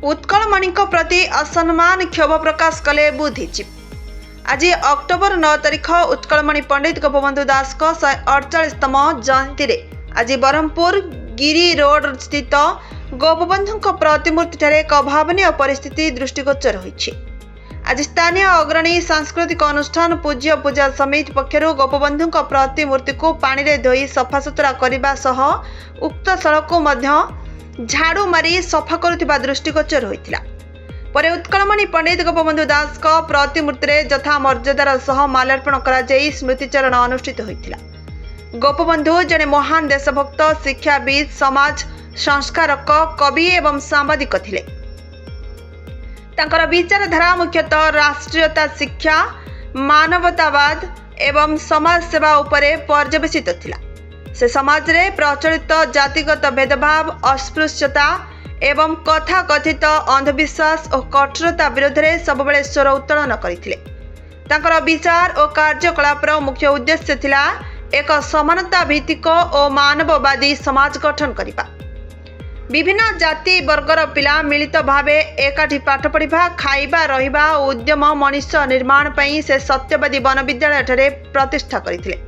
उत्कलमणि प्रति असम्मान क्षोभ प्रकाश कले बुद्धिजीवी। आज अक्टोबर 9 तारिख उत्कलमणि पंडित गोपबंधु दास 148तम जयंती आज ब्रह्मपुर गिरी रोड स्थित गोपबंधु प्रतिमूर्ति एक अभावनीय परिस्थिति दृष्टिगोचर होइछि। आज स्थानीय अग्रणी सांस्कृतिक अनुष्ठान पूज्य पूजा समिति पक्षरु गोपबंधु प्रतिमूर्ति को पानी रे धोई सफासुतरा करने सह उक्त स्थल को झाड़ू मारी सफा करुवा दृष्टिगोचर होइतिला। परे उत्कलमणि पंडित गोपबंधु दास प्रतिमूर्ति यथा मर्यादार सह माल्यार्पण करा जाई स्मृतिचरण अनुष्ठित होइतिला। गोपबंधु जने महान देशभक्त, शिक्षाविद, समाज संस्कारक, कवि एवं सांबादिक थिले। तांकर विचारधारा मुख्यतः राष्ट्रीयता, शिक्षा, मानवतावाद एवं समाज सेवा उपरे पर्यवेसित थिला। से समाज रे प्रचलित जातिगत भेदभाव, अस्पृश्यता एवं कथा कथित अंधविश्वास और कठोरता विरोध में सबबेले स्वर उत्तोलन करथिले। तांकर विचार और कार्यकलापर मुख्य उद्देश्य थिला एक समानता भित्तिक और मानववादी समाज गठन करिबा। विभिन्न जाति वर्गर पिला मिलित भावे एकाठी पाठ पढ़िबा, खाइबा, रहिबा और उद्यम मनुष्य निर्माण पई से सत्यवादी वन विद्यालय ठारे प्रतिष्ठा करथिले।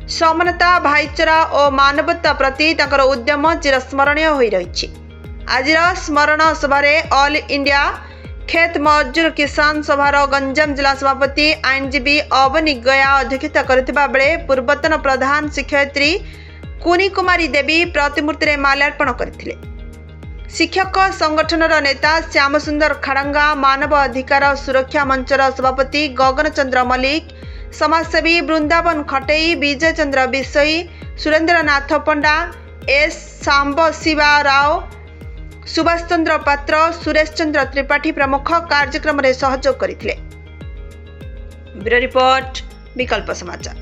समानता, भाईचारा और मानवता प्रति तांकर उद्यम चिरस्मरणीय होई रहिछि। आजिर स्मरण सभारे ऑल इंडिया खेत मजदूर किसान सभार गंजाम जिला सभापति आईनजीवी अवनी गया अध्यक्षता करथिबा बेले पूर्वतन प्रधान शिक्षयित्री कुनी कुमारी देवी प्रतिमूर्ति रे माल्यार्पण करथिले। शिक्षक संगठनर नेता श्याम सुंदर खड़ंगा, मानव अधिकार सुरक्षा मंचर सभापति गगन चंद्र मल्लिक, समाजसेवी वृंदावन खटेई, विजय चंद्र बिसई, सुरेंद्र नाथ पंडा, एस सांब शिवा राव, सुभाष चंद्र पात्र, सुरेश चंद्र त्रिपाठी प्रमुख कार्यक्रम में सहयोग करथिले। ब्यूरो रिपोर्ट, विकल्प समाचार।